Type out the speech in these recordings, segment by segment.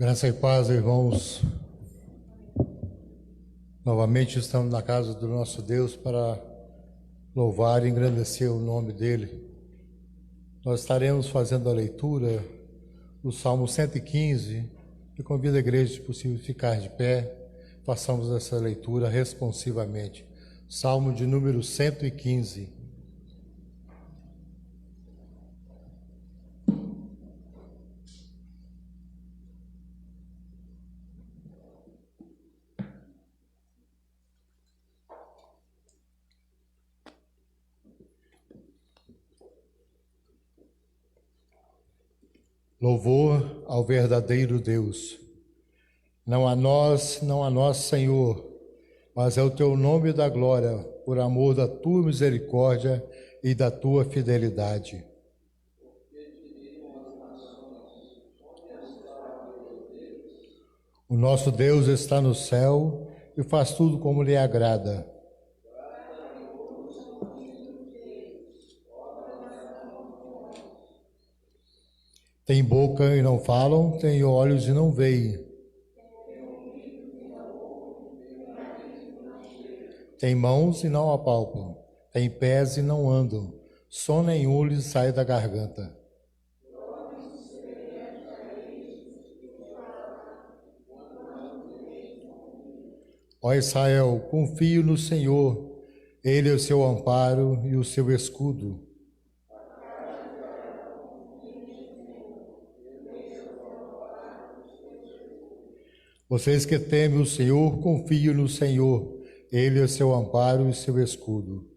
Graça e paz, irmãos. Novamente estamos na casa do nosso Deus para louvar e engrandecer o nome dEle. Nós estaremos fazendo a leitura do Salmo 115. Eu convido a igreja, se possível, a ficar de pé. Façamos essa leitura responsivamente. Salmo de número 115. Louvor ao verdadeiro Deus. Não a nós, Senhor, mas é o teu nome da glória, por amor da tua misericórdia e da tua fidelidade. O nosso Deus está no céu e faz tudo como lhe agrada. Tem boca e não falam, tem olhos e não veem. Tem mãos e não apalpam, tem pés e não andam, som nenhum lhes sai da garganta. Ó Israel, confio no Senhor, Ele é o seu amparo e o seu escudo. Vocês que temem o Senhor, confiem no Senhor, Ele é o seu amparo e o seu escudo.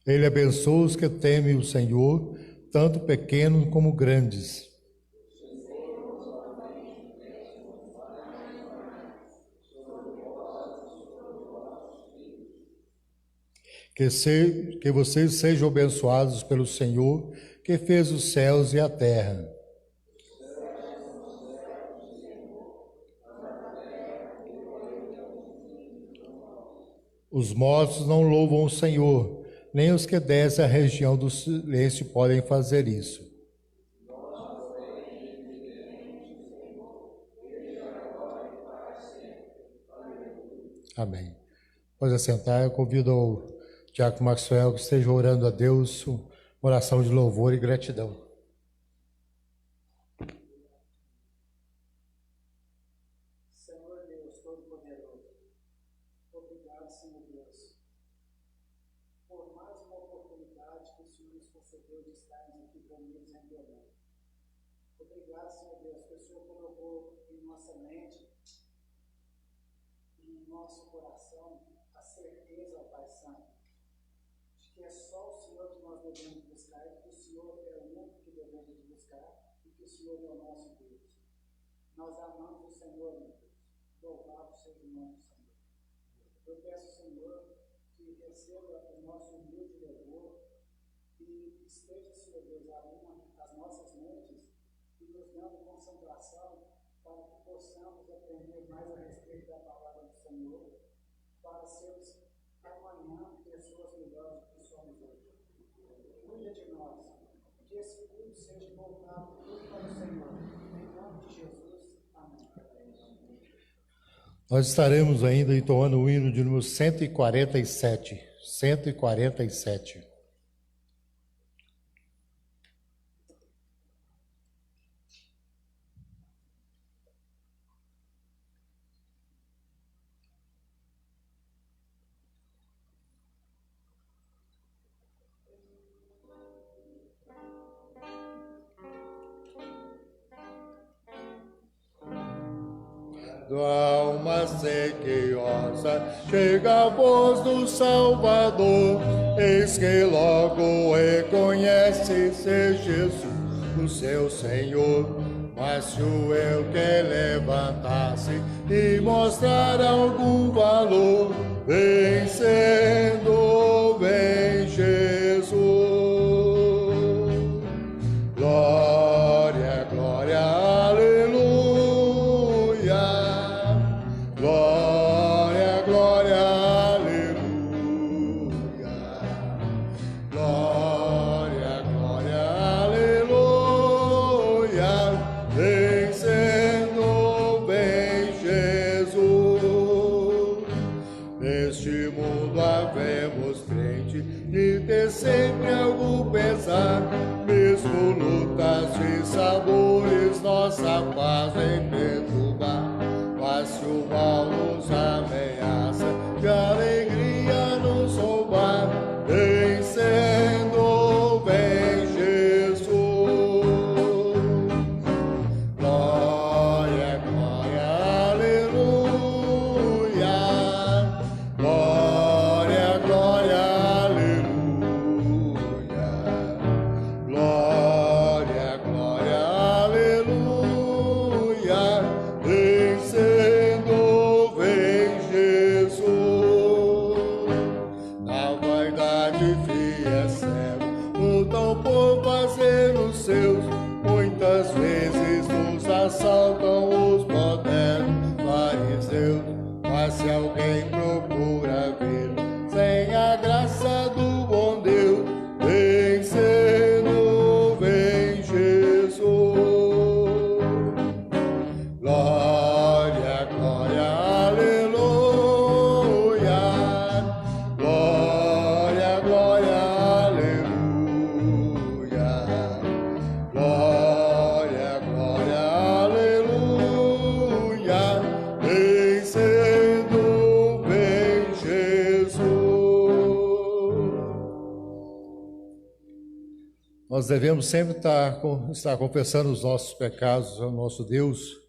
Ele abençoa os que temem o Senhor, tanto pequenos como grandes. Que vocês sejam abençoados pelo Senhor, que fez os céus e a terra. Os mortos não louvam o Senhor, nem os que descem à região do silêncio podem fazer isso. Amém. Pode assentar, eu convido o Diácono Maxwell que esteja orando a Deus, uma oração de louvor e gratidão. Senhor Deus Todo-Poderoso, obrigado, Senhor Deus, por mais uma oportunidade que o Senhor nos concedeu de estarmos aqui reunidos em Belém. Obrigado, Senhor Deus, que o Senhor colocou em nossa mente e em nosso coração a certeza, ó Pai Santo, de que é só o Senhor que nós devemos buscar, que o Senhor é o único que devemos buscar e que o Senhor é o nosso Deus. Nós amamos o Senhor, meu Deus. Louvado seja o nome do Senhor. Eu peço, Senhor, que receba o nosso humilde louvor e esteja, Senhor Deus, arruma as nossas mentes e nos dando concentração para que possamos aprender mais a respeito da palavra do Senhor, para sermos amanhã pessoas melhores do que somos hoje. Cuida de nós, que esse culto seja voltado tudo para o Senhor. Em nome de Jesus, amém. Nós estaremos ainda entoando o hino de número 147. 147. Alma sequiosa, chega a voz do Salvador, eis que logo reconhece ser Jesus o seu Senhor. Mas se o eu quer levantar-se e mostrar algum valor, vencendo, vem Jesus. Glória, glória, aleluia. Glória, glória, mundo havemos crente de ter sempre algum pesar, mesmo lutas e sabores, nossa paz vem perturbar. Mas se o mal nos ameaça, de alegria nos roubar, vencendo vem Jesus. Glória, glória, aleluia. Glória, glória, aleluia. Glória, glória, aleluia. Vencendo vem Jesus. Na vaidade fia cego, no tão por fazer os seus, muitas vezes nos assaltam os modernos fariseus. Mas se alguém procura vê-lo, sem a graça do bom Deus, vencendo vem Jesus. Glória, glória, aleluia. Glória, glória, aleluia. Glória, glória, aleluia. Vencendo vem Jesus. Nós devemos sempre estar confessando os nossos pecados ao nosso Deus.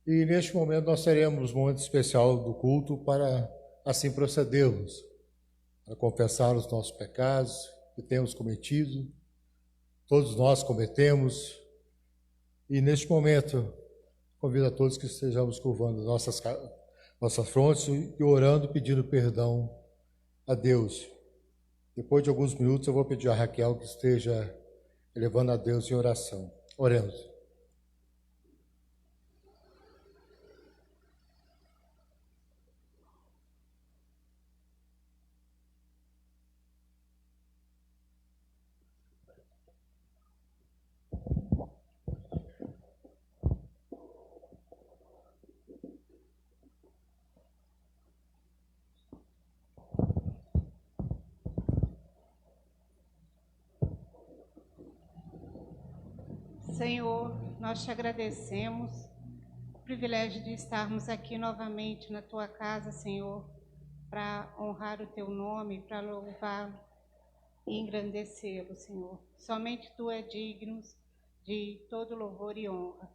E neste momento nós teremos um momento especial do culto para assim procedermos, para confessar os nossos pecados que temos cometido, todos nós cometemos. E neste momento convido a todos que estejamos curvando nossas frontes e orando, pedindo perdão a Deus. Depois de alguns minutos eu vou pedir a Raquel que esteja elevando a Deus em oração. Oremos. Senhor, nós te agradecemos o privilégio de estarmos aqui novamente na tua casa, Senhor, para honrar o teu nome, para louvá-lo e engrandecê-lo, Senhor. Somente tu é digno de todo louvor e honra.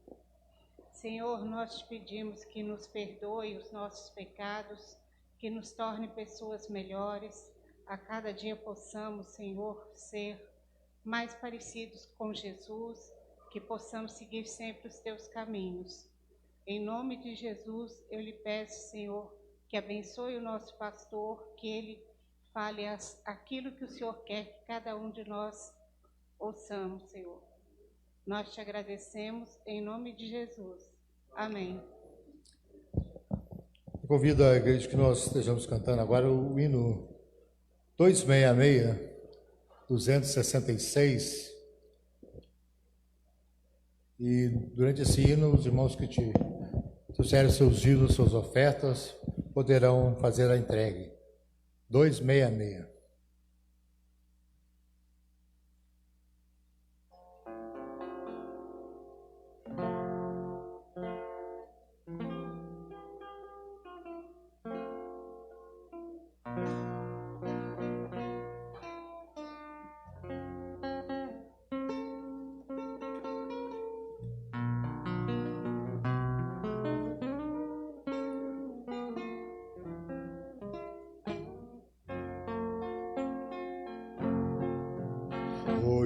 Senhor, nós te pedimos que nos perdoe os nossos pecados, que nos torne pessoas melhores. A cada dia possamos, Senhor, ser mais parecidos com Jesus, que possamos seguir sempre os teus caminhos. Em nome de Jesus, eu lhe peço, Senhor, que abençoe o nosso pastor, que ele fale aquilo que o Senhor quer que cada um de nós ouçamos, Senhor. Nós te agradecemos em nome de Jesus. Amém. Eu convido a igreja que nós estejamos cantando agora o hino 266, 266. E durante esse hino, os irmãos que te trouxeram seus dízimos, suas ofertas, poderão fazer a entrega. 266.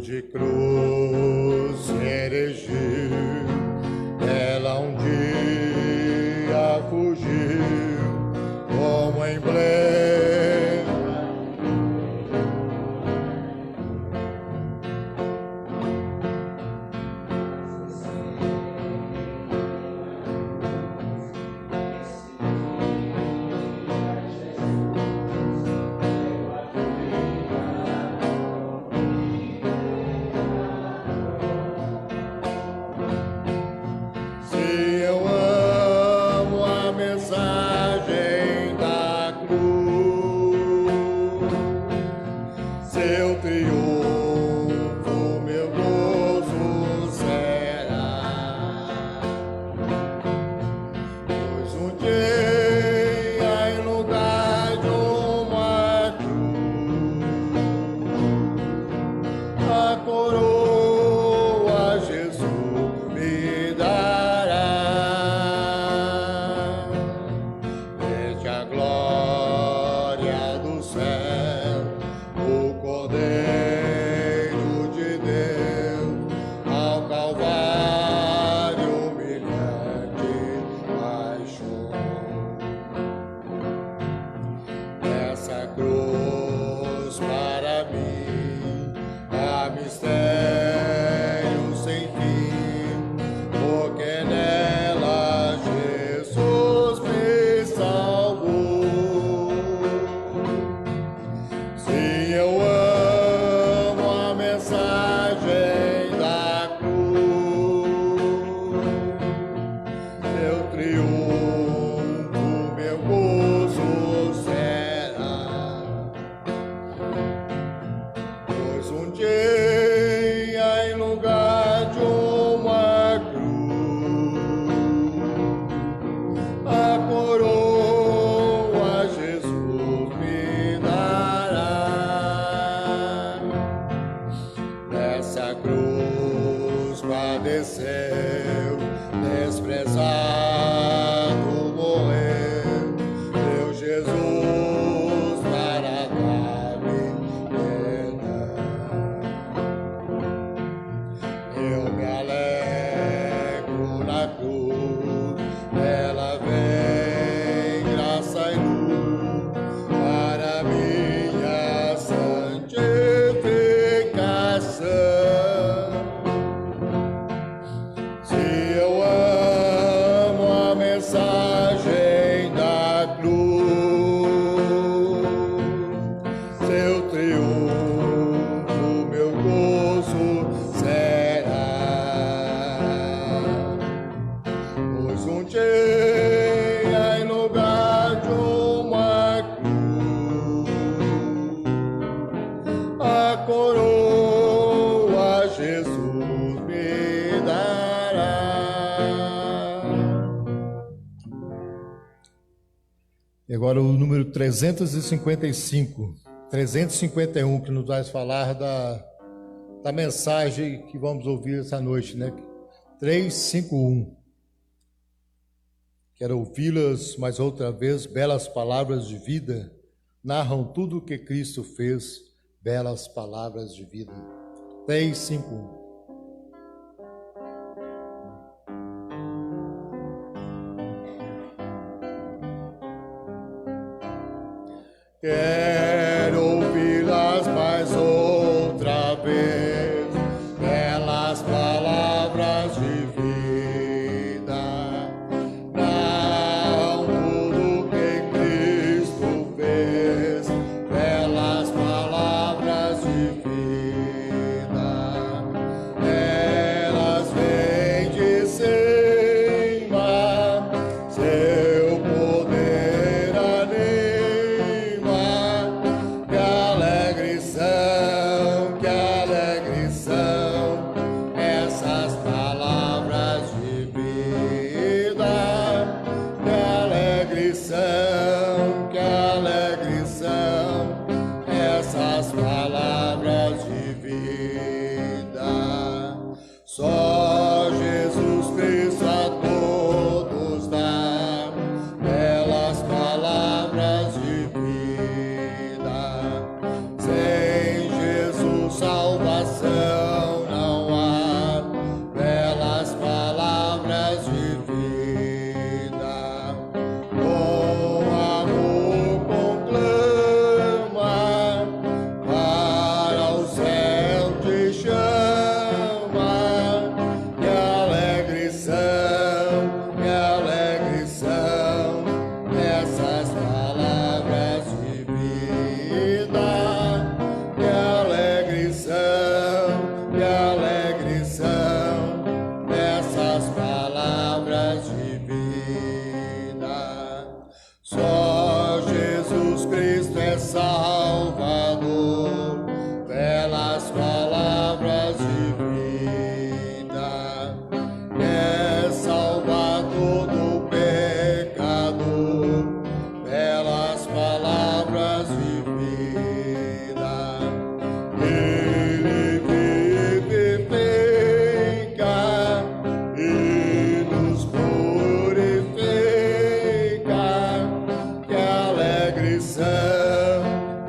De cruz erigiu, ela um dia fugiu como emblema. do céu, o Cordeiro de Deus, ao Calvário humilhante baixou. Essa cruz para mim, há mistério sem fim, porque nela Jesus me salvou. Se eu amo a mensagem da cruz, meu triunfo, meu gozo será. Pois um dia, em lugar de uma cruz, a coroa Jesus me dará. Nessa cruz padeceu, desprezado morreu, meu Jesus para dar-me perdão. Eu me alegro na cruz, ela vem graça e luz para minha santificação. Se eu amo a mensagem da cruz, seu triunfo, meu gozo será. Pois um dia, em lugar de uma cruz, a coroa Jesus me dará. E agora o número 355, 351, que nos vai falar da mensagem que vamos ouvir essa noite, né? 351. Quero ouvi-las mais outra vez, belas palavras de vida, narram tudo o que Cristo fez, belas palavras de vida. 351. Quero ouvi-las mais outra vez, belas palavras de vida, não tudo que Cristo fez, belas palavras de vida, elas vêm de cima, seu poder anima, que alegres são essas palavras de vida, que alegres são essas palavras de vida. Só Jesus Cristo a todos dá belas palavras de vida. Sem Jesus salvação não há belas palavras de vida. Com amor conclama, para o céu te chama, que alegres são essas palavras de vida, que alegres são essas palavras de vida. Só Jesus Cristo é Salvador, belas palavras de vida, é Salvador do pecador, belas palavras de vida. Ele vivifica e nos purifica, que alegres são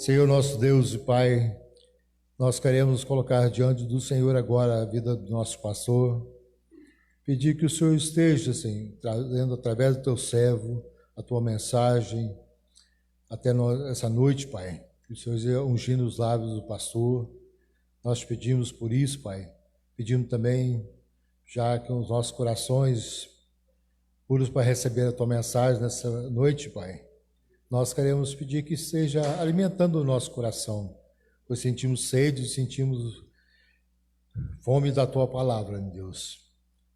Senhor nosso Deus e Pai, nós queremos colocar diante do Senhor agora a vida do nosso pastor, pedir que o Senhor esteja, Senhor, trazendo através do teu servo a tua mensagem até essa noite, Pai. Que o Senhor esteja ungindo os lábios do pastor. Nós te pedimos por isso, Pai. Pedimos também, já que os nossos corações puros para receber a tua mensagem nessa noite, Pai. Nós queremos pedir que esteja alimentando o nosso coração, pois sentimos sede, sentimos fome da tua palavra, meu Deus.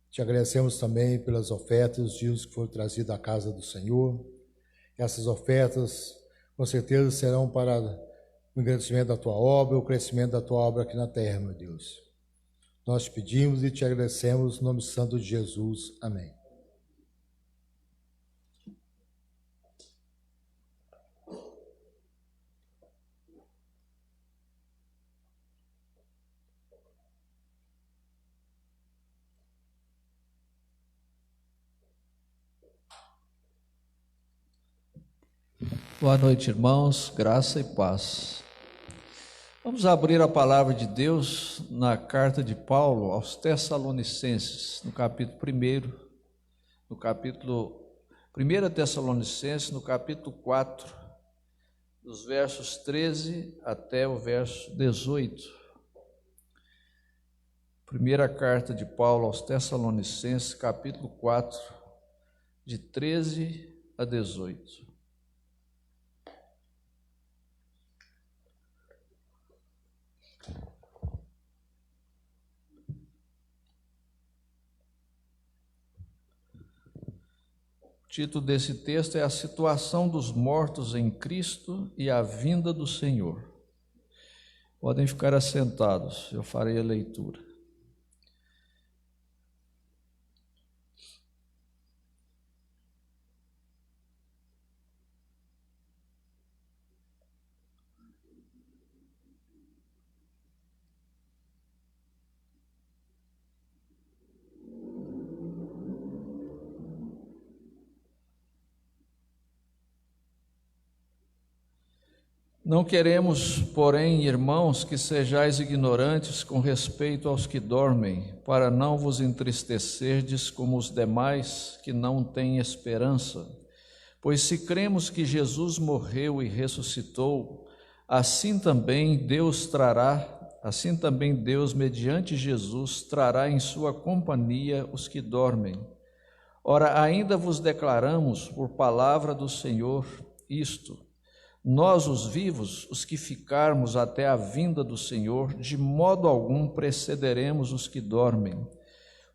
Te agradecemos também pelas ofertas, os dias que foram trazidos à casa do Senhor. Essas ofertas, com certeza, serão para o engrandecimento da tua obra, o crescimento da tua obra aqui na terra, meu Deus. Nós te pedimos e te agradecemos no nome santo de Jesus. Amém. Boa noite, irmãos, graça e paz. Vamos abrir a palavra de Deus na carta de Paulo aos Tessalonicenses, no capítulo 1, no capítulo 1 Tessalonicenses, no capítulo 4, dos versos 13 até o verso 18. Primeira carta de Paulo aos Tessalonicenses, capítulo 4, de 13 a 18. O título desse texto é A Situação dos Mortos em Cristo e a Vinda do Senhor. Podem ficar assentados, eu farei a leitura. Não queremos, porém, irmãos, que sejais ignorantes com respeito aos que dormem, para não vos entristecerdes como os demais que não têm esperança. Pois se cremos que Jesus morreu e ressuscitou, assim também Deus, mediante Jesus, trará em sua companhia os que dormem. Ora, ainda vos declaramos, por palavra do Senhor, isto: nós, os vivos, os que ficarmos até a vinda do Senhor, de modo algum precederemos os que dormem.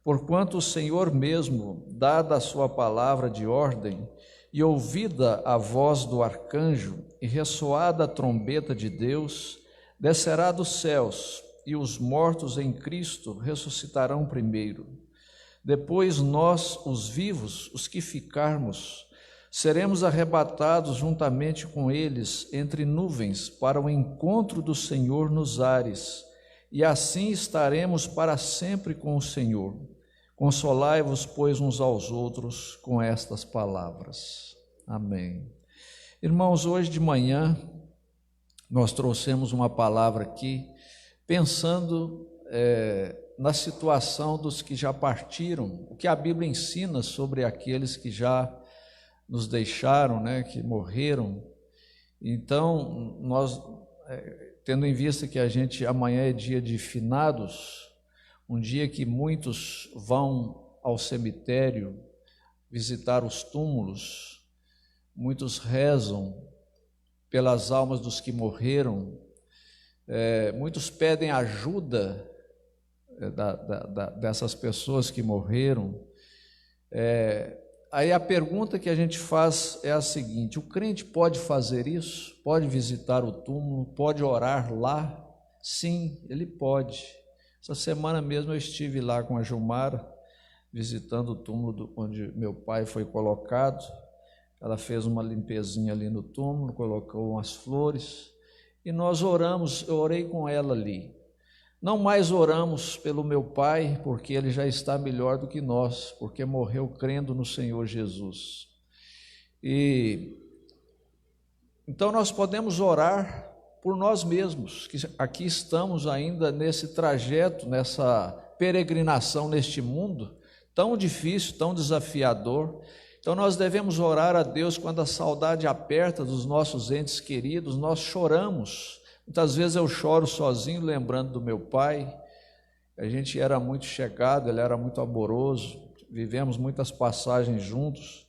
Porquanto o Senhor mesmo, dada a sua palavra de ordem, e ouvida a voz do arcanjo, e ressoada a trombeta de Deus, descerá dos céus, e os mortos em Cristo ressuscitarão primeiro. Depois nós, os vivos, os que ficarmos, seremos arrebatados juntamente com eles entre nuvens para o encontro do Senhor nos ares, e assim estaremos para sempre com o Senhor. Consolai-vos, pois, uns aos outros com estas palavras. Amém. Irmãos, hoje de manhã nós trouxemos uma palavra aqui, pensando na situação dos que já partiram, o que a Bíblia ensina sobre aqueles que já nos deixaram, que morreram. Então, nós, tendo em vista que amanhã é dia de finados, um dia que muitos vão ao cemitério visitar os túmulos, muitos rezam pelas almas dos que morreram, muitos pedem ajuda dessas pessoas que morreram. Aí a pergunta que a gente faz é a seguinte: o crente pode fazer isso? Pode visitar o túmulo? Pode orar lá? Sim, ele pode. Essa semana mesmo eu estive lá com a Gilmara, visitando o túmulo onde meu pai foi colocado. Ela fez uma limpezinha ali no túmulo, colocou umas flores, e nós oramos, eu orei com ela ali. Não mais oramos pelo meu pai, porque ele já está melhor do que nós, porque morreu crendo no Senhor Jesus. E então nós podemos orar por nós mesmos, que aqui estamos ainda nesse trajeto, nessa peregrinação neste mundo tão difícil, tão desafiador. Então nós devemos orar a Deus quando a saudade aperta dos nossos entes queridos, nós choramos. Muitas vezes eu choro sozinho lembrando do meu pai. A gente era muito chegado, ele era muito amoroso, vivemos muitas passagens juntos.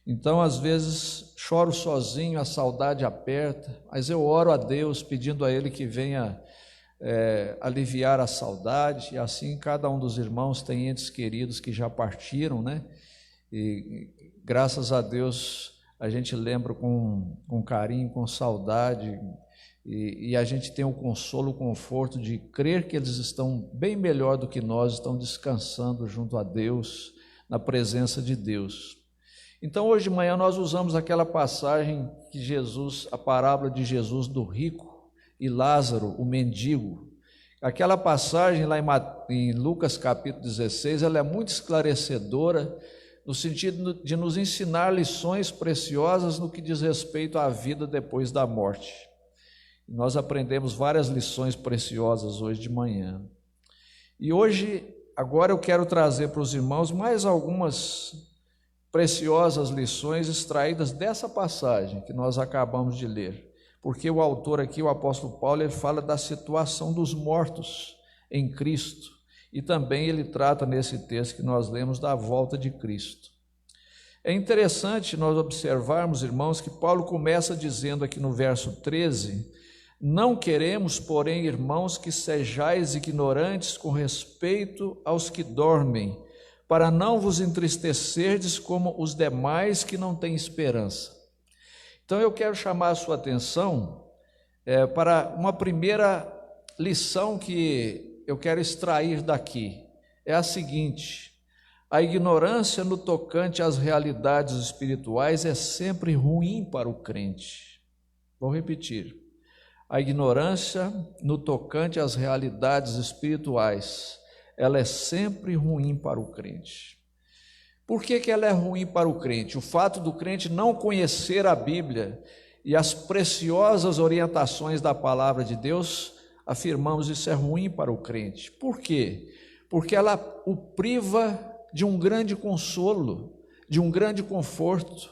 Então, às vezes, choro sozinho, a saudade aperta, mas eu oro a Deus, pedindo a Ele que venha aliviar a saudade, e assim cada um dos irmãos tem entes queridos que já partiram, né? E graças a Deus a gente lembra com carinho, com saudade, e a gente tem o consolo, o conforto de crer que eles estão bem melhor do que nós, estão descansando junto a Deus, na presença de Deus. Então hoje de manhã nós usamos aquela passagem que Jesus, a parábola de Jesus do rico e Lázaro, o mendigo. Aquela passagem lá em Lucas capítulo 16, ela é muito esclarecedora, no sentido de nos ensinar lições preciosas no que diz respeito à vida depois da morte. Nós aprendemos várias lições preciosas hoje de manhã. E agora eu quero trazer para os irmãos mais algumas preciosas lições extraídas dessa passagem que nós acabamos de ler. Porque o autor aqui, o apóstolo Paulo, ele fala da situação dos mortos em Cristo. E também ele trata nesse texto que nós lemos da volta de Cristo. É interessante nós observarmos, irmãos, que Paulo começa dizendo aqui no verso 13: não queremos, porém, irmãos, que sejais ignorantes com respeito aos que dormem, para não vos entristecerdes como os demais que não têm esperança. Então eu quero chamar a sua atenção para uma primeira lição que eu quero extrair daqui. É a seguinte: a ignorância no tocante às realidades espirituais é sempre ruim para o crente. Vou repetir. A ignorância no tocante às realidades espirituais, ela é sempre ruim para o crente. Por que ela é ruim para o crente? O fato do crente não conhecer a Bíblia e as preciosas orientações da palavra de Deus, afirmamos isso é ruim para o crente. Por quê? Porque ela o priva de um grande consolo, de um grande conforto,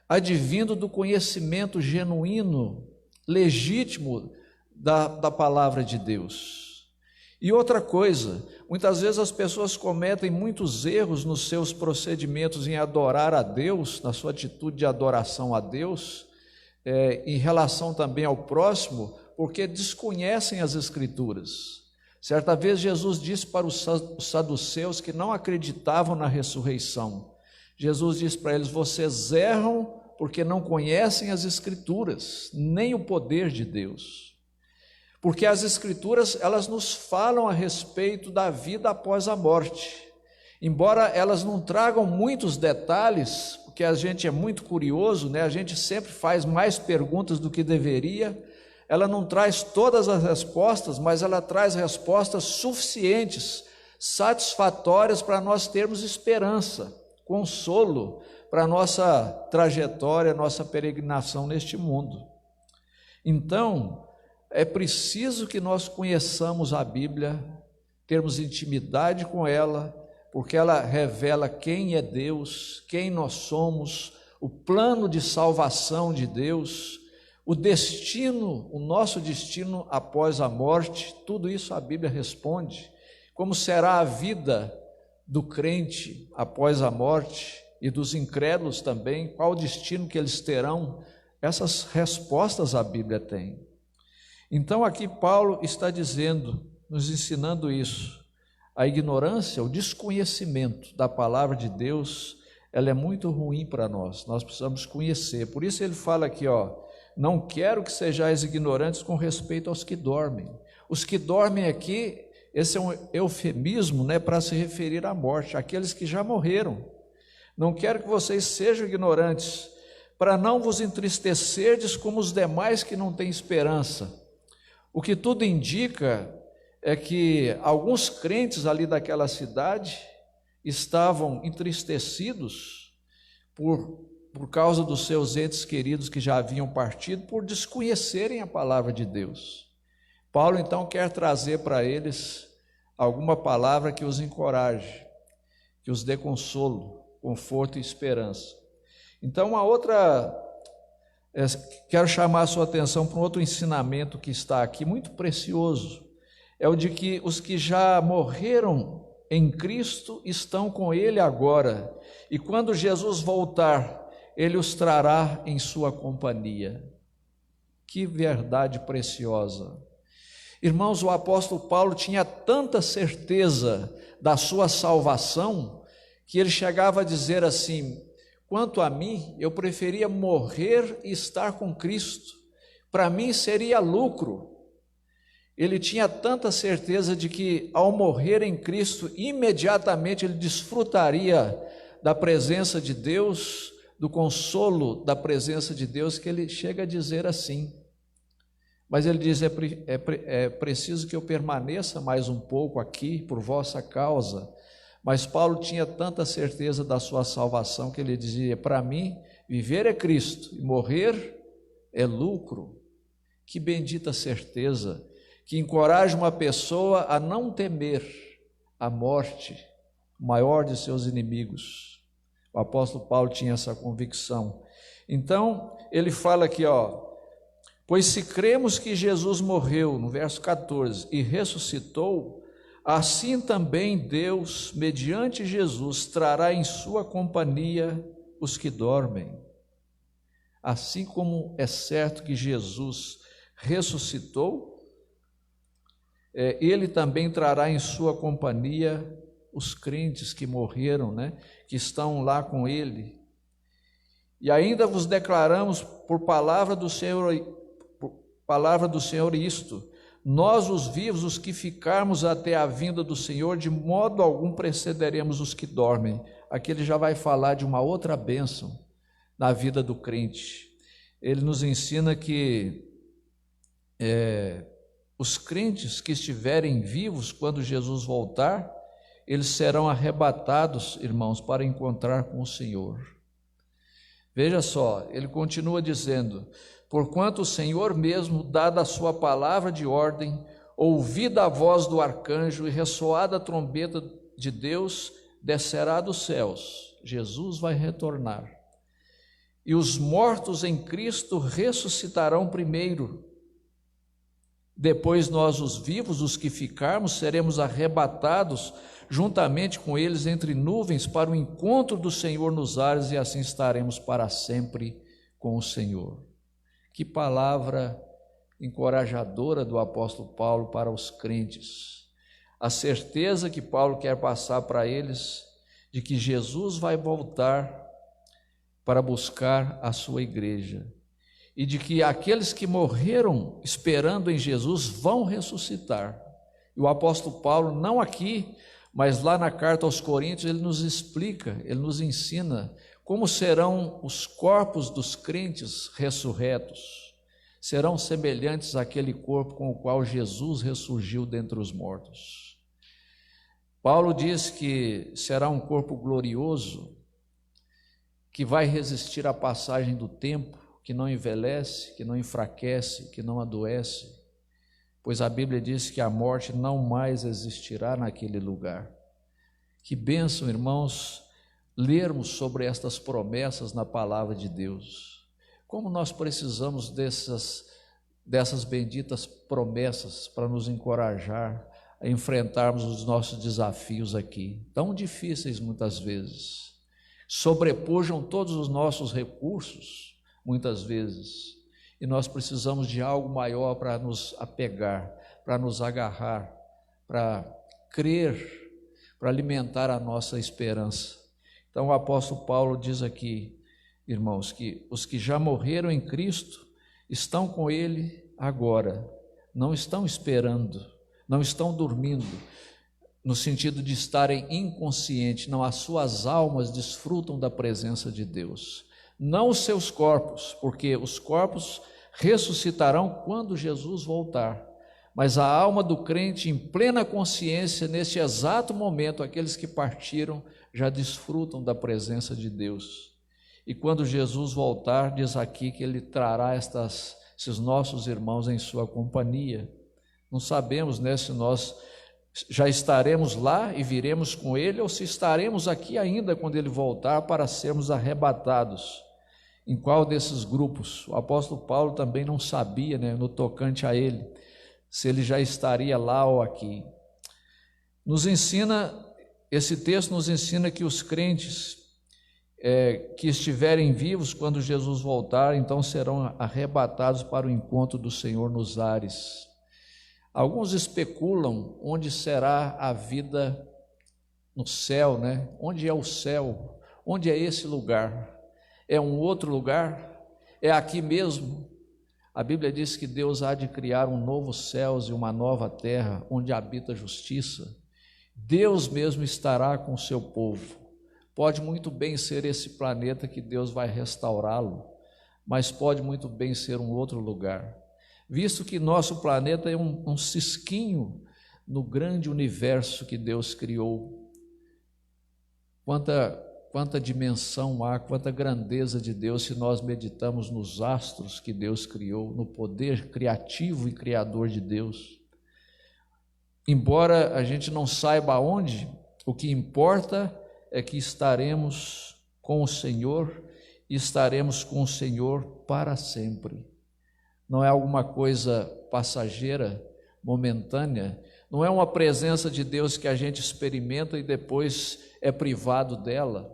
advindo do conhecimento genuíno, legítimo da palavra de Deus. E outra coisa, muitas vezes as pessoas cometem muitos erros nos seus procedimentos em adorar a Deus, na sua atitude de adoração a Deus, em relação também ao próximo, porque desconhecem as Escrituras. Certa vez Jesus disse para os saduceus que não acreditavam na ressurreição. Jesus disse para eles: vocês erram porque não conhecem as Escrituras, nem o poder de Deus. Porque as Escrituras, elas nos falam a respeito da vida após a morte. Embora elas não tragam muitos detalhes, porque a gente é muito curioso, né? A gente sempre faz mais perguntas do que deveria. Ela não traz todas as respostas, mas ela traz respostas suficientes, satisfatórias para nós termos esperança, consolo para a nossa trajetória, nossa peregrinação neste mundo. Então, é preciso que nós conheçamos a Bíblia, termos intimidade com ela, porque ela revela quem é Deus, quem nós somos, o plano de salvação de Deus, o destino, o nosso destino após a morte. Tudo isso a Bíblia responde. Como será a vida do crente após a morte e dos incrédulos também, qual o destino que eles terão, essas respostas a Bíblia tem. Então aqui Paulo está dizendo, nos ensinando isso, a ignorância, o desconhecimento da palavra de Deus, ela é muito ruim para nós precisamos conhecer. Por isso ele fala aqui, não quero que sejais ignorantes com respeito aos que dormem. Os que dormem aqui, esse é um eufemismo, né, para se referir à morte, aqueles que já morreram. Não quero que vocês sejam ignorantes, para não vos entristecerdes como os demais que não têm esperança. O que tudo indica é que alguns crentes ali daquela cidade estavam entristecidos por por causa dos seus entes queridos que já haviam partido, por desconhecerem a palavra de Deus. Paulo então quer trazer para eles alguma palavra que os encoraje, que os dê consolo, conforto e esperança. Então, quero chamar a sua atenção para um outro ensinamento que está aqui, muito precioso, é o de que os que já morreram em Cristo estão com Ele agora, e quando Jesus voltar, Ele os trará em sua companhia. Que verdade preciosa! Irmãos, o apóstolo Paulo tinha tanta certeza da sua salvação, que ele chegava a dizer assim: quanto a mim, eu preferia morrer e estar com Cristo, para mim seria lucro. Ele tinha tanta certeza de que ao morrer em Cristo, imediatamente ele desfrutaria da presença de Deus, do consolo da presença de Deus, que ele chega a dizer assim. Mas ele diz, é preciso que eu permaneça mais um pouco aqui por vossa causa. Mas Paulo tinha tanta certeza da sua salvação que ele dizia: para mim, viver é Cristo e morrer é lucro. Que bendita certeza, que encoraja uma pessoa a não temer a morte, o maior de seus inimigos. O apóstolo Paulo tinha essa convicção. Então, ele fala aqui, pois se cremos que Jesus morreu, no verso 14, e ressuscitou, assim também Deus, mediante Jesus, trará em sua companhia os que dormem. Assim como é certo que Jesus ressuscitou, Ele também trará em sua companhia os crentes que morreram, que estão lá com Ele. E ainda vos declaramos por palavra do Senhor isto: nós os vivos, os que ficarmos até a vinda do Senhor, de modo algum precederemos os que dormem. Aqui ele já vai falar de uma outra bênção na vida do crente. Ele nos ensina que os crentes que estiverem vivos quando Jesus voltar, eles serão arrebatados, irmãos, para encontrar com o Senhor. Veja só, ele continua dizendo: porquanto o Senhor mesmo, dada a sua palavra de ordem, ouvida a voz do arcanjo e ressoada a trombeta de Deus, descerá dos céus. Jesus vai retornar. E os mortos em Cristo ressuscitarão primeiro. Depois nós, os vivos, os que ficarmos, seremos arrebatados juntamente com eles entre nuvens para o encontro do Senhor nos ares, e assim estaremos para sempre com o Senhor. Que palavra encorajadora do apóstolo Paulo para os crentes. A certeza que Paulo quer passar para eles de que Jesus vai voltar para buscar a sua igreja, e de que aqueles que morreram esperando em Jesus vão ressuscitar. E o apóstolo Paulo, não aqui, mas lá na carta aos Coríntios, ele nos explica, ele nos ensina como serão os corpos dos crentes ressurretos. Serão semelhantes àquele corpo com o qual Jesus ressurgiu dentre os mortos. Paulo diz que será um corpo glorioso, que vai resistir à passagem do tempo, que não envelhece, que não enfraquece, que não adoece, pois a Bíblia diz que a morte não mais existirá naquele lugar. Que bênção, irmãos, lermos sobre estas promessas na palavra de Deus. Como nós precisamos dessas benditas promessas para nos encorajar a enfrentarmos os nossos desafios aqui, tão difíceis muitas vezes, sobrepujam todos os nossos recursos, muitas vezes, e nós precisamos de algo maior para nos apegar, para nos agarrar, para crer, para alimentar a nossa esperança. Então o apóstolo Paulo diz aqui, irmãos, que os que já morreram em Cristo estão com Ele agora, não estão esperando, não estão dormindo, no sentido de estarem inconscientes, não, as suas almas desfrutam da presença de Deus. Não os seus corpos, porque os corpos ressuscitarão quando Jesus voltar, mas a alma do crente em plena consciência, nesse exato momento, aqueles que partiram já desfrutam da presença de Deus. E quando Jesus voltar, diz aqui que ele trará esses nossos irmãos em sua companhia. Não sabemos, né, se nós já estaremos lá e viremos com ele, ou se estaremos aqui ainda quando ele voltar para sermos arrebatados. Em qual desses grupos? O apóstolo Paulo também não sabia, né, no tocante a ele, se ele já estaria lá ou aqui. Esse texto nos ensina que os crentes que estiverem vivos quando Jesus voltar, então serão arrebatados para o encontro do Senhor nos ares. Alguns especulam onde será a vida no céu, né? Onde é o céu? Onde é esse lugar? É um outro lugar? É aqui mesmo? A Bíblia diz que Deus há de criar um novo céu e uma nova terra, onde habita a justiça. Deus mesmo estará com o seu povo. Pode muito bem ser esse planeta que Deus vai restaurá-lo, mas pode muito bem ser um outro lugar. Visto que nosso planeta é um cisquinho no grande universo que Deus criou. Quanta dimensão há, quanta grandeza de Deus se nós meditamos nos astros que Deus criou, no poder criativo e criador de Deus. Embora a gente não saiba onde, o que importa é que estaremos com o Senhor e estaremos com o Senhor para sempre. Não é alguma coisa passageira, momentânea, não é uma presença de Deus que a gente experimenta e depois é privado dela.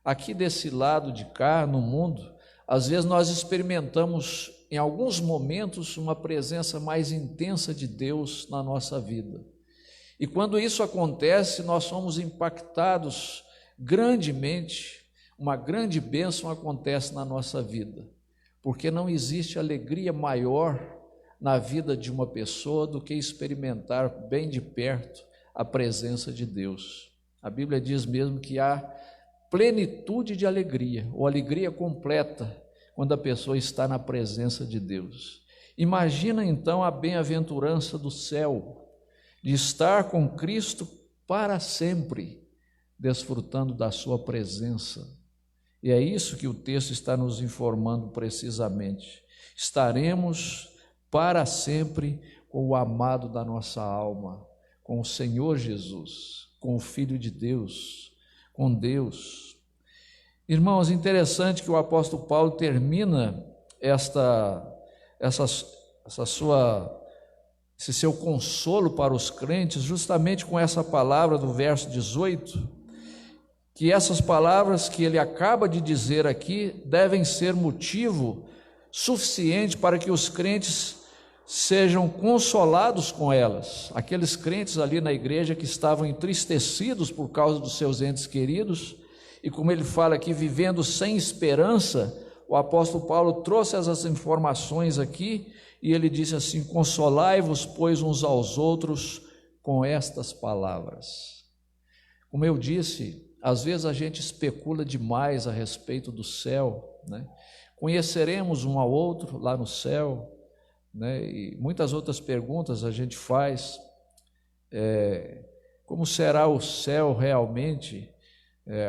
Aqui desse lado de cá, no mundo, às vezes nós experimentamos em alguns momentos uma presença mais intensa de Deus na nossa vida. E quando isso acontece, nós somos impactados grandemente, uma grande bênção acontece na nossa vida, porque não existe alegria maior na vida de uma pessoa do que experimentar bem de perto a presença de Deus. A Bíblia diz mesmo que há plenitude de alegria, ou alegria completa, quando a pessoa está na presença de Deus. Imagina então a bem-aventurança do céu, de estar com Cristo para sempre, desfrutando da sua presença. E é isso que o texto está nos informando precisamente. Estaremos para sempre com o amado da nossa alma, com o Senhor Jesus, com o Filho de Deus, com Deus. Irmãos, interessante que o apóstolo Paulo termina esse seu consolo para os crentes justamente com essa palavra do verso 18, que essas palavras que ele acaba de dizer aqui devem ser motivo suficiente para que os crentes sejam consolados com elas. Aqueles crentes ali na igreja que estavam entristecidos por causa dos seus entes queridos, e como ele fala aqui, vivendo sem esperança, o apóstolo Paulo trouxe essas informações aqui, e ele disse assim: consolai-vos, pois, uns aos outros com estas palavras. Como eu disse, às vezes a gente especula demais a respeito do céu, né? Conheceremos um ao outro lá no céu, né? E muitas outras perguntas a gente faz. Como será o céu realmente?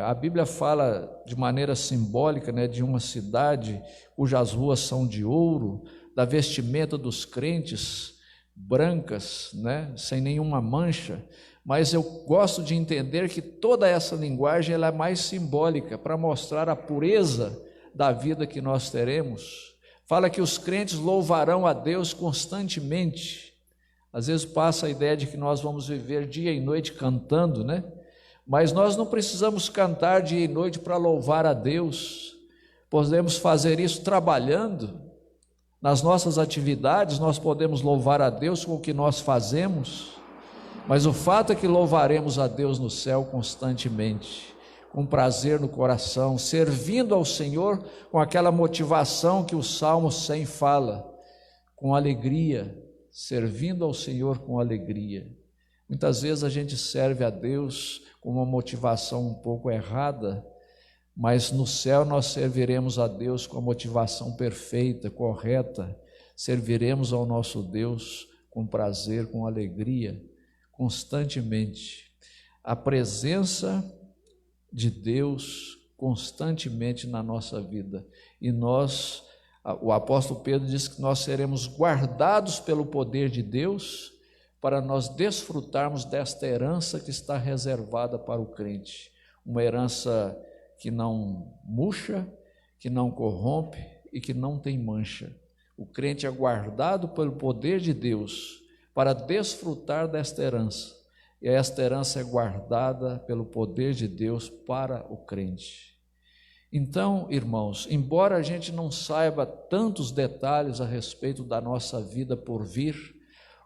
A Bíblia fala de maneira simbólica, né, de uma cidade cujas ruas são de ouro, da vestimenta dos crentes brancas, né, sem nenhuma mancha. Mas eu gosto de entender que toda essa linguagem ela é mais simbólica, para mostrar a pureza da vida que nós teremos. Fala que os crentes louvarão a Deus constantemente. Às vezes passa a ideia de que nós vamos viver dia e noite cantando, né? Mas nós não precisamos cantar dia e noite para louvar a Deus. Podemos fazer isso trabalhando. Nas nossas atividades nós podemos louvar a Deus com o que nós fazemos. Mas o fato é que louvaremos a Deus no céu constantemente, com prazer no coração, servindo ao Senhor com aquela motivação que o Salmo 100 fala, com alegria, servindo ao Senhor com alegria. Muitas vezes a gente serve a Deus com uma motivação um pouco errada, mas no céu nós serviremos a Deus com a motivação perfeita, correta, serviremos ao nosso Deus com prazer, com alegria, constantemente. A presença de Deus constantemente na nossa vida. E nós, o apóstolo Pedro diz que nós seremos guardados pelo poder de Deus para nós desfrutarmos desta herança que está reservada para o crente. Uma herança que não murcha, que não corrompe e que não tem mancha. O crente é guardado pelo poder de Deus para desfrutar desta herança. E esta herança é guardada pelo poder de Deus para o crente. Então, irmãos, embora a gente não saiba tantos detalhes a respeito da nossa vida por vir,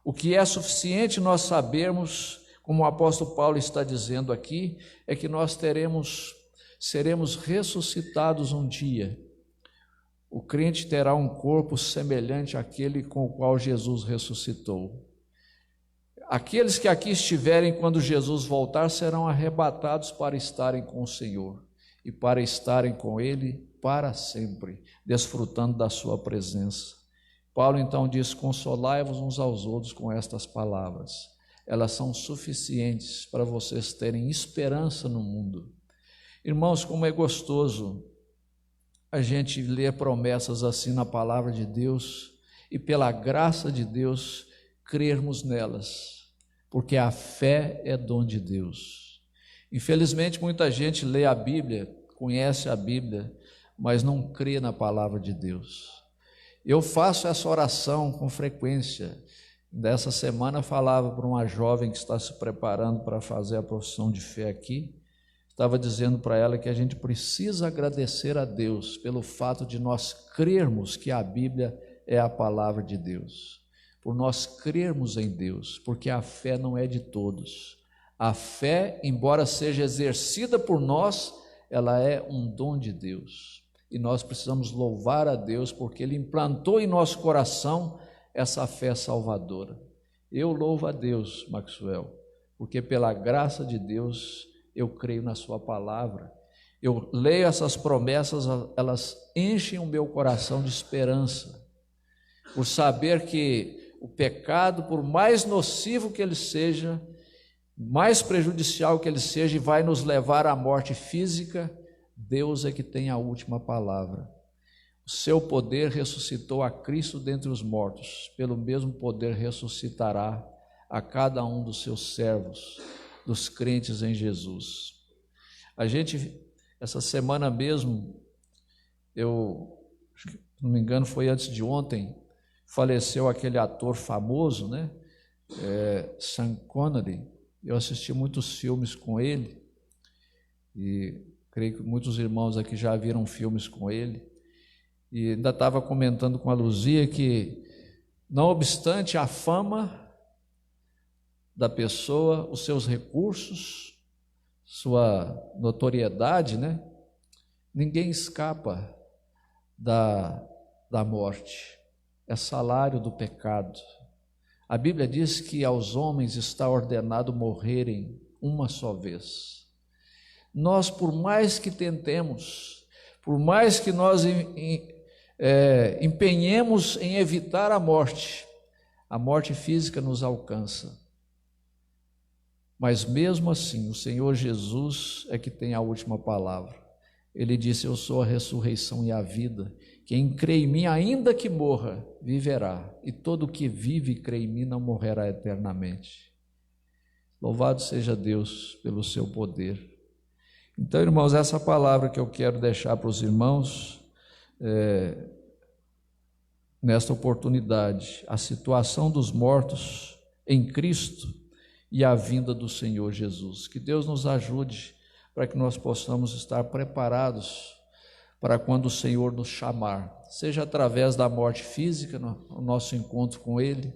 o que é suficiente nós sabermos, como o apóstolo Paulo está dizendo aqui, é que nós seremos ressuscitados um dia. O crente terá um corpo semelhante àquele com o qual Jesus ressuscitou. Aqueles que aqui estiverem quando Jesus voltar serão arrebatados para estarem com o Senhor e para estarem com Ele para sempre, desfrutando da sua presença. Paulo então diz: consolai-vos uns aos outros com estas palavras. Elas são suficientes para vocês terem esperança no mundo. Irmãos, como é gostoso a gente ler promessas assim na palavra de Deus e pela graça de Deus crermos nelas, porque a fé é dom de Deus. Infelizmente, muita gente lê a Bíblia, conhece a Bíblia, mas não crê na palavra de Deus. Eu faço essa oração com frequência. Dessa semana falava para uma jovem que está se preparando para fazer a profissão de fé aqui, estava dizendo para ela que a gente precisa agradecer a Deus pelo fato de nós crermos que a Bíblia é a palavra de Deus, por nós crermos em Deus, porque a fé não é de todos. A fé, embora seja exercida por nós, ela é um dom de Deus, e nós precisamos louvar a Deus porque Ele implantou em nosso coração essa fé salvadora. Eu louvo a Deus, Maxwell, porque pela graça de Deus eu creio na sua palavra, eu leio essas promessas, elas enchem o meu coração de esperança, por saber que o pecado, por mais nocivo que ele seja, mais prejudicial que ele seja e vai nos levar à morte física, Deus é que tem a última palavra. O seu poder ressuscitou a Cristo dentre os mortos, pelo mesmo poder ressuscitará a cada um dos seus servos, dos crentes em Jesus. A gente, essa semana mesmo, se não me engano foi antes de ontem, faleceu aquele ator famoso, né? Sean Connery. Eu assisti muitos filmes com ele, e creio que muitos irmãos aqui já viram filmes com ele, e ainda estava comentando com a Luzia que, não obstante a fama da pessoa, os seus recursos, sua notoriedade, né? Ninguém escapa da morte. É salário do pecado. A Bíblia diz que aos homens está ordenado morrerem uma só vez. Nós, por mais que tentemos, por mais que nós empenhemos em evitar a morte física nos alcança. Mas mesmo assim, o Senhor Jesus é que tem a última palavra. Ele disse: eu sou a ressurreição e a vida. Quem crê em mim, ainda que morra, viverá. E todo que vive e crê em mim não morrerá eternamente. Louvado seja Deus pelo seu poder. Então, irmãos, essa palavra que eu quero deixar para os irmãos, nesta oportunidade, a situação dos mortos em Cristo e a vinda do Senhor Jesus. Que Deus nos ajude para que nós possamos estar preparados para quando o Senhor nos chamar, seja através da morte física, no nosso encontro com Ele,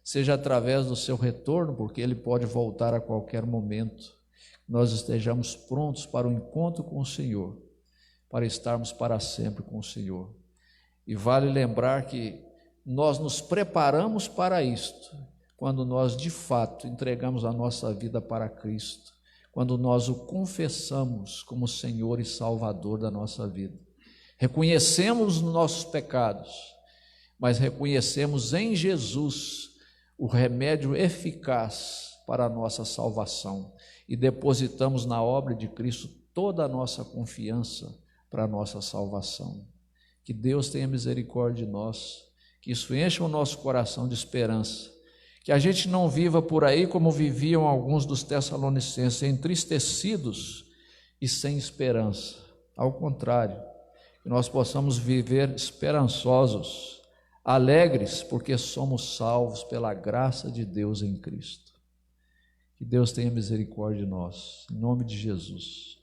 seja através do seu retorno, porque Ele pode voltar a qualquer momento. Nós estejamos prontos para o encontro com o Senhor, para estarmos para sempre com o Senhor. E vale lembrar que nós nos preparamos para isto quando nós de fato entregamos a nossa vida para Cristo, quando nós o confessamos como Senhor e Salvador da nossa vida. Reconhecemos os nossos pecados, mas reconhecemos em Jesus o remédio eficaz para a nossa salvação e depositamos na obra de Cristo toda a nossa confiança para a nossa salvação. Que Deus tenha misericórdia de nós, que isso encha o nosso coração de esperança, que a gente não viva por aí como viviam alguns dos tessalonicenses, entristecidos e sem esperança. Ao contrário, que nós possamos viver esperançosos, alegres, porque somos salvos pela graça de Deus em Cristo. Que Deus tenha misericórdia de nós, em nome de Jesus.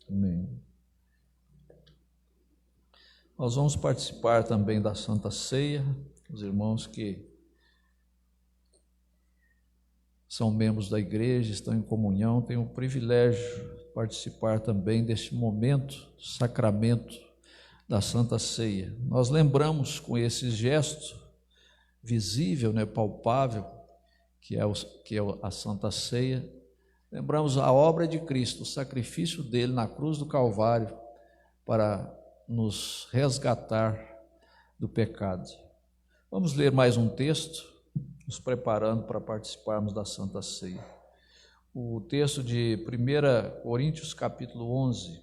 Amém. Nós vamos participar também da Santa Ceia. Os irmãos que são membros da igreja, estão em comunhão, têm o privilégio de participar também deste momento, sacramento da Santa Ceia. Nós lembramos com esse gesto visível, palpável, que é a Santa Ceia, lembramos a obra de Cristo, o sacrifício dele na cruz do Calvário para nos resgatar do pecado. Vamos ler mais um texto, nos preparando para participarmos da Santa Ceia. O texto de 1 Coríntios, capítulo 11,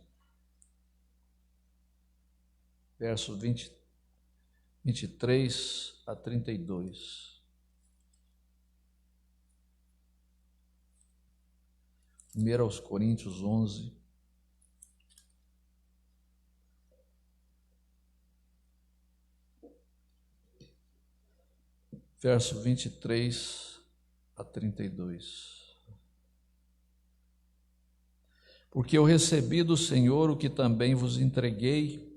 versos 23 a 32. 1 aos Coríntios 11, verso 23 a 32. Porque eu recebi do Senhor o que também vos entreguei,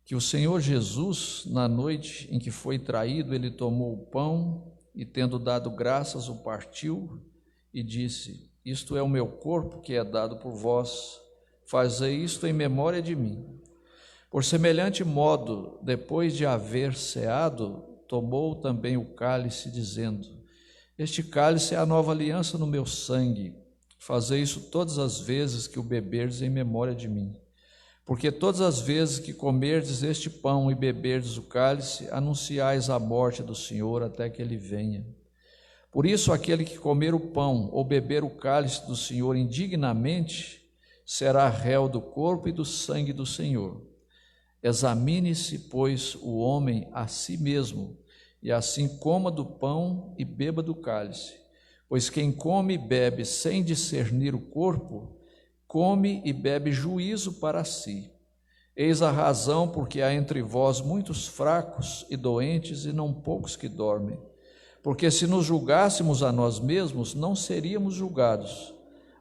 que o Senhor Jesus, na noite em que foi traído, ele tomou o pão e, tendo dado graças, o partiu e disse: isto é o meu corpo que é dado por vós, fazei isto em memória de mim. Por semelhante modo, depois de haver ceado, tomou também o cálice, dizendo: este cálice é a nova aliança no meu sangue, fazei isso todas as vezes que o beberdes em memória de mim. Porque todas as vezes que comerdes este pão e beberdes o cálice, anunciais a morte do Senhor até que ele venha. Por isso, aquele que comer o pão ou beber o cálice do Senhor indignamente, será réu do corpo e do sangue do Senhor. Examine-se, pois, o homem a si mesmo, e assim coma do pão e beba do cálice. Pois quem come e bebe sem discernir o corpo, come e bebe juízo para si. Eis a razão porque há entre vós muitos fracos e doentes, e não poucos que dormem. Porque se nos julgássemos a nós mesmos, não seríamos julgados,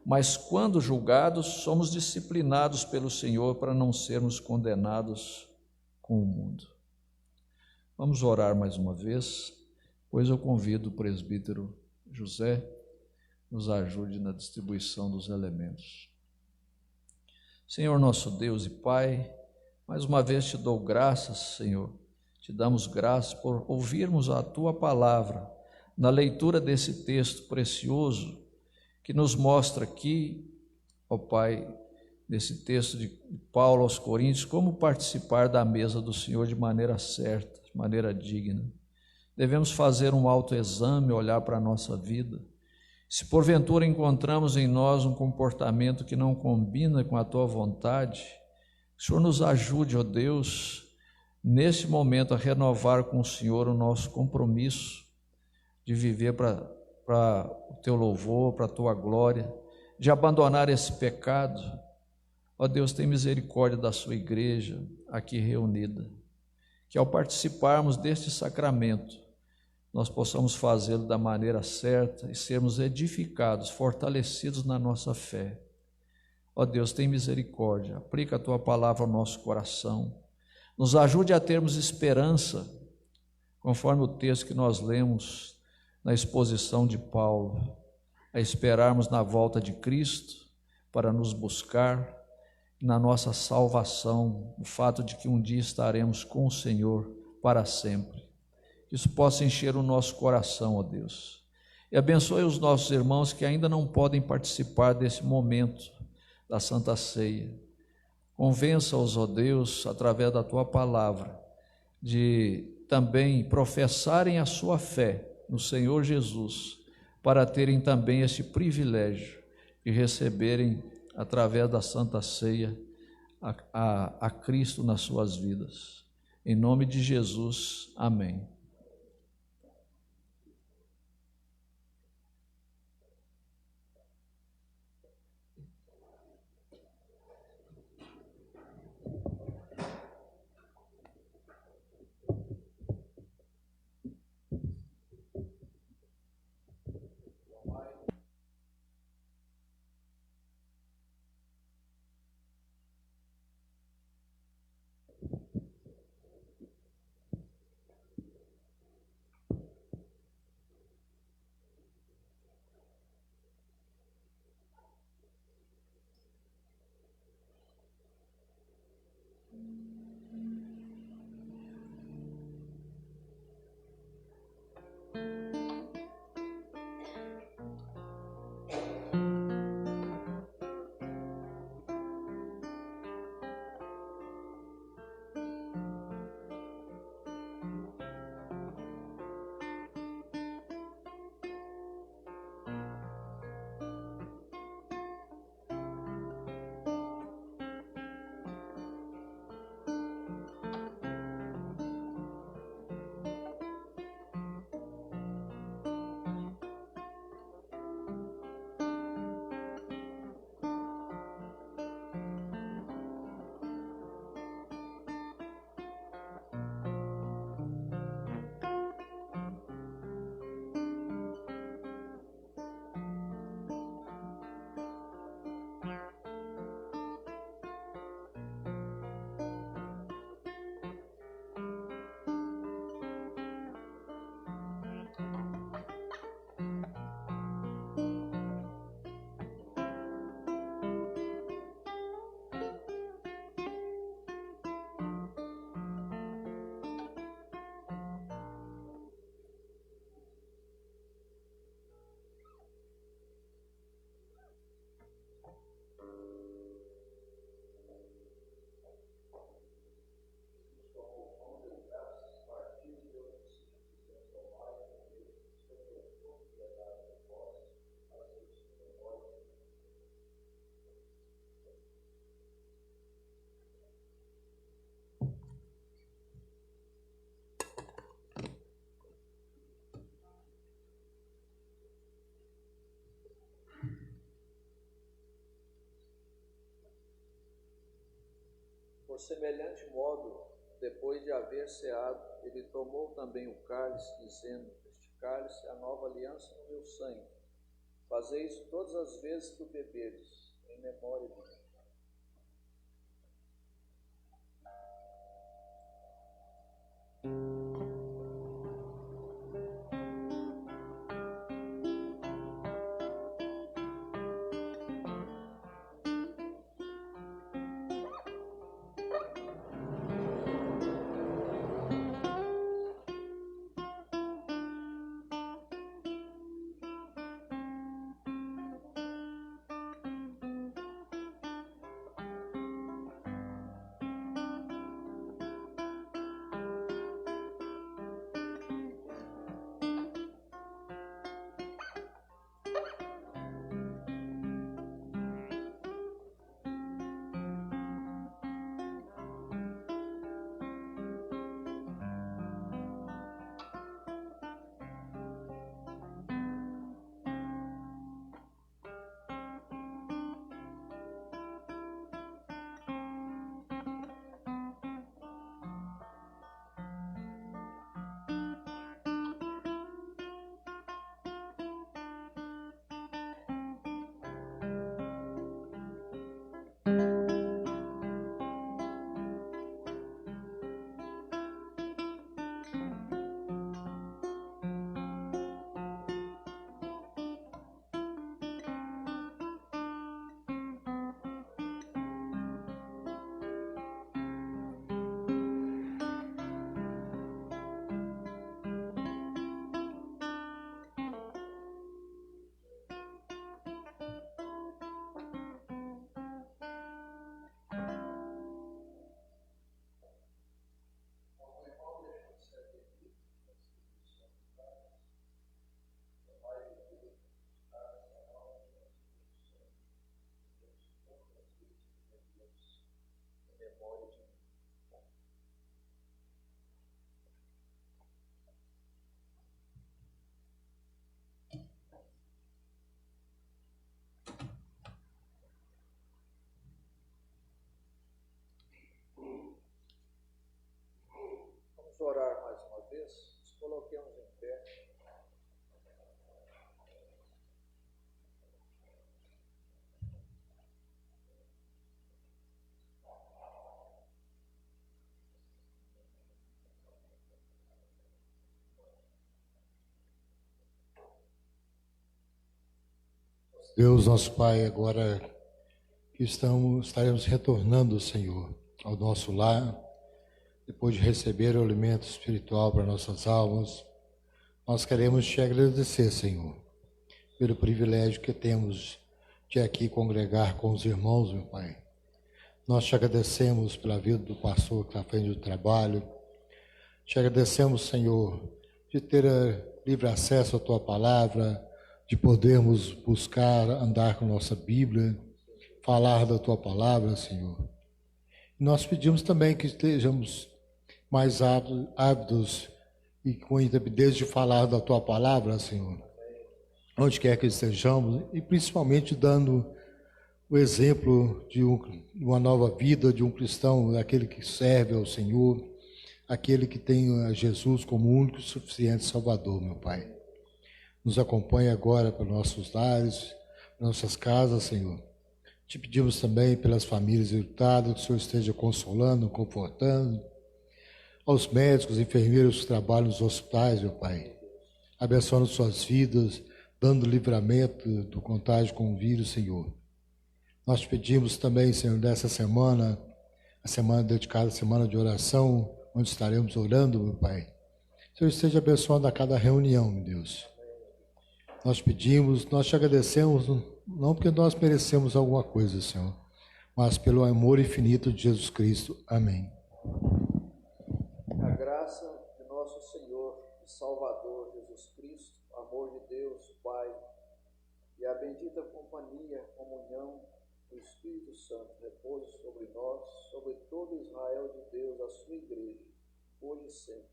mas quando julgados, somos disciplinados pelo Senhor para não sermos condenados com o mundo. Vamos orar mais uma vez, pois eu convido o presbítero José, nos ajude na distribuição dos elementos. Senhor nosso Deus e Pai, mais uma vez te dou graças, Senhor. Te damos graças por ouvirmos a Tua palavra na leitura desse texto precioso que nos mostra aqui, ó Pai, nesse texto de Paulo aos Coríntios, como participar da mesa do Senhor de maneira certa, de maneira digna. Devemos fazer um autoexame, olhar para a nossa vida. Se porventura encontramos em nós um comportamento que não combina com a Tua vontade, que o Senhor nos ajude, ó Deus, nesse momento a renovar com o Senhor o nosso compromisso de viver para o Teu louvor, para a Tua glória, de abandonar esse pecado. Ó Deus, tem misericórdia da Sua igreja aqui reunida, que ao participarmos deste sacramento, nós possamos fazê-lo da maneira certa e sermos edificados, fortalecidos na nossa fé. Ó Deus, tem misericórdia, aplica a Tua palavra ao nosso coração, nos ajude a termos esperança, conforme o texto que nós lemos na exposição de Paulo, a esperarmos na volta de Cristo para nos buscar, na nossa salvação, o fato de que um dia estaremos com o Senhor para sempre. Que isso possa encher o nosso coração, ó Deus. E abençoe os nossos irmãos que ainda não podem participar desse momento da Santa Ceia. Convença-os, ó Deus, através da Tua palavra, de também professarem a sua fé no Senhor Jesus, para terem também esse privilégio de receberem através da Santa Ceia, a Cristo nas suas vidas. Em nome de Jesus, amém. Por semelhante modo, depois de haver ceado, ele tomou também o cálice, dizendo: Este cálice é a nova aliança no meu sangue. Fazei isso todas as vezes que o beberes, em memória de mim. Deus, nosso Pai, agora que estaremos retornando, Senhor, ao nosso lar, depois de receber o alimento espiritual para nossas almas, nós queremos te agradecer, Senhor, pelo privilégio que temos de aqui congregar com os irmãos, meu Pai. Nós te agradecemos pela vida do pastor que está à frente do trabalho. Te agradecemos, Senhor, de ter livre acesso à Tua Palavra, de podermos buscar, andar com nossa Bíblia, falar da Tua Palavra, Senhor. E nós pedimos também que estejamos mais ávidos e com intrepidez de falar da Tua Palavra, Senhor, onde quer que estejamos, e principalmente dando o exemplo de uma nova vida, de um cristão, daquele que serve ao Senhor, aquele que tem a Jesus como único e suficiente Salvador, meu Pai. Nos acompanha agora para nossos lares, nossas casas, Senhor. Te pedimos também pelas famílias enlutadas, que o Senhor esteja consolando, confortando, aos médicos, enfermeiros que trabalham nos hospitais, meu Pai, abençoando suas vidas, dando livramento do contágio com o vírus, Senhor. Nós te pedimos também, Senhor, nessa semana, a semana dedicada à semana de oração, onde estaremos orando, meu Pai. Senhor, esteja abençoando a cada reunião, meu Deus. Nós pedimos, nós te agradecemos, não porque nós merecemos alguma coisa, Senhor, mas pelo amor infinito de Jesus Cristo. Amém. A graça de nosso Senhor e Salvador Jesus Cristo, amor de Deus, Pai, e a bendita companhia, comunhão do Espírito Santo repouse sobre nós, sobre todo Israel de Deus, a sua igreja, hoje e sempre.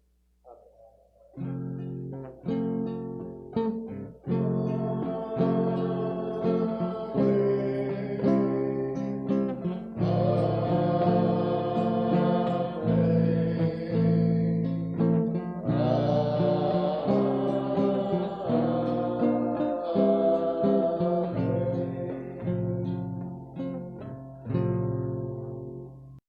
Amém.